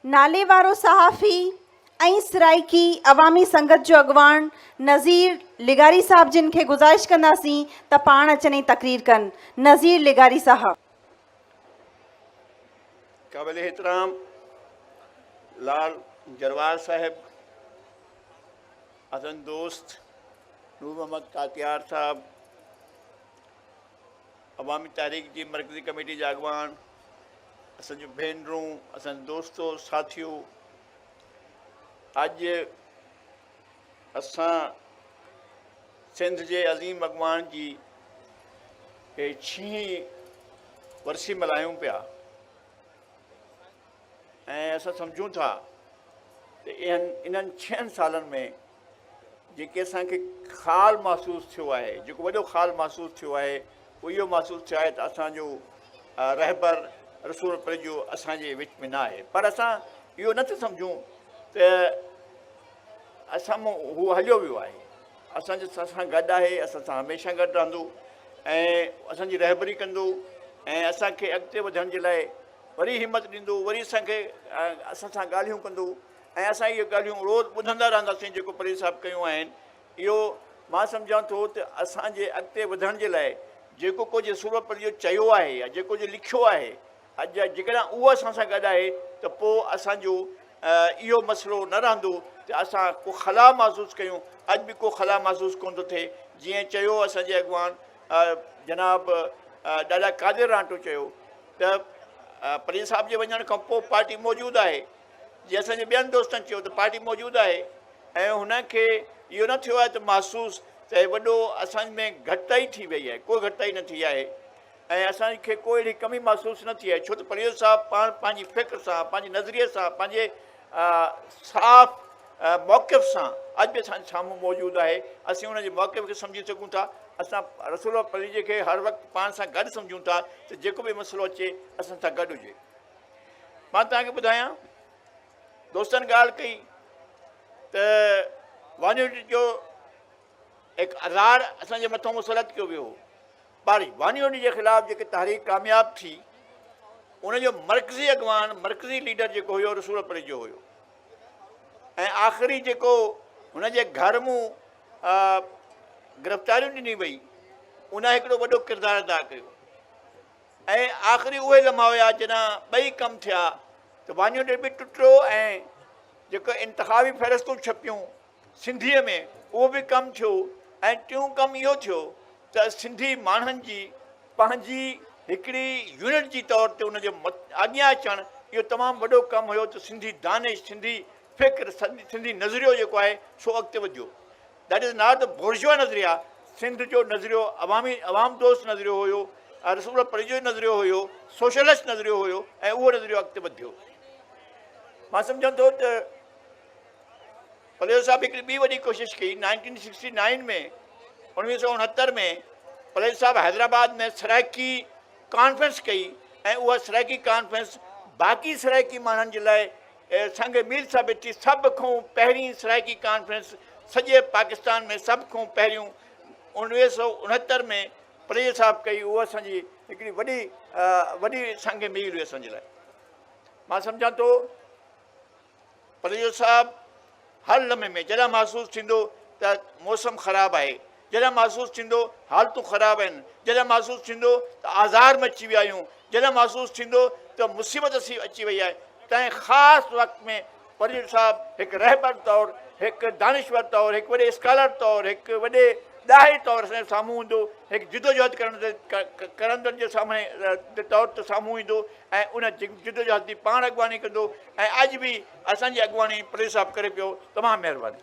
नाले वारो सहाफ़ी ऐं सराइकी अवामी संगत जो अॻवान नज़ीर लिगारी साहब जिन खे गुज़ारिश कंदासीं त पाण अचनि ऐं तकरीर कनि। नज़ीर लिगारी साहब। काबिल एहतराम लाल जरवार साहब, असन दोस्त नूर मोहम्मद कातियार साहब, अवामी तहरीक जी मरकज़ी कमेटी जा अॻवान, असांजूं भेनरूं, असांजा दोस्तो साथियों, अॼु असां सिंध जे अज़ीम अॻवान जी छहीं वरसी मल्हायूं पिया ऐं असां सम्झूं था त इन्हनि 6 सालनि में जेके असांखे ख़ाल महसूसु थियो आहे, जेको वॾो ख़ाल महसूसु थियो आहे, उहो इहो महसूसु थियो आहे त असांजो रहबर रसूल पर जो असांजे विच में न आहे। पर असां इहो नथा सम्झूं त असां मां हू हलियो वियो आहे, असांजे सां गॾु आहे, असां सां हमेशह गॾु रहंदो ऐं असांजी रहबरी कंदो ऐं असांखे अॻिते वधण जे लाइ वरी हिमत ॾींदो, वरी असांखे असां सां ॻाल्हियूं कंदो ऐं असां इहे ॻाल्हियूं रोज़ु ॿुधंदा रहंदासीं। जेको परे साहब कयूं आहिनि, इहो मां सम्झां थो त असांजे अॻिते वधण जे लाइ जेको कुझु रसूल पर जो चयो आहे या जेको कुझु लिखियो आहे, अॼु जेकॾहिं उहो असां सां गॾु आहे त पोइ असांजो इहो मसइलो न रहंदो त असां को ख़ला महसूसु कयूं। अॼु बि को ख़ला महसूसु कोन थो थिए। जीअं चयो असांजे अॻवान जनाब ॾाढा कादिर रांटो चयो त परे साहब जे वञण खां पोइ पार्टी मौजूदु आहे। जीअं असांजे ॿियनि दोस्तनि चयो त पार्टी मौजूदु आहे ऐं हुनखे इहो न थियो आहे त महसूसु त वॾो असां में घटिताई थी वई आहे। कोई घटिताई न थी आहे ऐं असांखे कोई अहिड़ी कमी महसूसु न थी आहे, छो त परवेज़ साहब पाण पंहिंजी फ़िक्र सां, पंहिंजे नज़रिए सां, पंहिंजे साफ़ मौक़िफ़ सां अॼु बि असांजे साम्हूं मौजूदु आहे। असीं हुनजे मौक़िफ़ खे सम्झी सघूं था। असां रसूल परी जे खे हर वक़्तु पाण सां गॾु सम्झूं था त जेको बि मसइलो अचे असां सां गॾु हुजे। मां तव्हांखे ॿुधायां, दोस्तनि ॻाल्हि कई त वानियोड़ी जो हिकु आज़ार असांजे मथां मुसलत कयो वियो, पर वानियोड़ी जे ख़िलाफ़ु जेके तहरीक कामयाबु थी, उनजो मरकज़ी अॻवान, मरकज़ी लीडर जेको हुयो रसूल परे जो हुयो ऐं आख़िरी जेको हुनजे घर मूं गिरफ़्तारियूं ॾिनी वई, उन हिकिड़ो वॾो किरदारु अदा कयो ऐं आख़िरी उहे लम्हा हुया जॾहिं ॿई कमु थिया त वानियोड़ी बि टुटियो ऐं जेको इंतिखाबी फ़हिरिस्तूं छपियूं सिंधीअ में उहो बि कमु थियो ऐं टियों कमु इहो थियो त सिंधी माण्हुनि जी पंहिंजी हिकिड़ी यूनिट जी तौर ते उनजे अॻियां अचणु, इहो तमामु वॾो कमु हुयो त सिंधी दानिश, सिंधी फ़िक्र, सिंधी नज़रियो जेको आहे सो अॻिते वधियो। दैट इज़ नॉट द बुर्जुआ नज़रिया। सिंध जो नज़रियो अवाम दोस्त नज़रियो हुयो, रसूल परे जो नज़रियो हुयो, सोशलिस्ट नज़रियो हुयो ऐं उहो नज़रियो अॻिते वधियो। मां सम्झां थो त परवेज़ साहब हिकिड़ी ॿी वॾी कोशिशि कई 1969 में, 1969 में परवेज़ साहब हैदराबाद में सराइकी कॉन्फ्रेंस कई ऐं उहा सराइकी कॉन्फ्रेंस बाक़ी सराइकी माण्हुनि जे लाइ संग मीर साबित थी। सभ खां पहिरीं सराइकी कॉन्फ्रेंस सॼे पाकिस्तान में सभ खां पहिरियों 1969 में परवेज़ साहब कई। उहा असांजी हिकिड़ी वॾी संग मीर हुई असांजे लाइ। मां सम्झां थो परवेज़ साहब हर लम्हे में जॾहिं महसूसु थींदो त मौसम ख़राबु आहे, जॾहिं महसूसु थींदो हालतूं ख़राबु आहिनि, जॾहिं महसूसु थींदो त आज़ार में अची विया आहियूं, जॾहिं महसूसु थींदो त मुसीबत अची वई आहे, तंहिं ख़ासि वक़्त में परवेज़ साहब हिकु रहबर तौरु, हिकु दानिश्वर तौरु, हिकु वॾे स्कॉलर तौरु, हिकु वॾे ॾाहे तौरु असांजे साम्हूं ईंदो, हिकु जिदोजहद करंदड़ जे सामने तौर ते साम्हूं ईंदो ऐं उन जिदोजहद जी पाण अॻवानी कंदो ऐं अॼु बि असांजी अॻवानी परवेज़ साहब करे पियो। तमामु महिरबानी।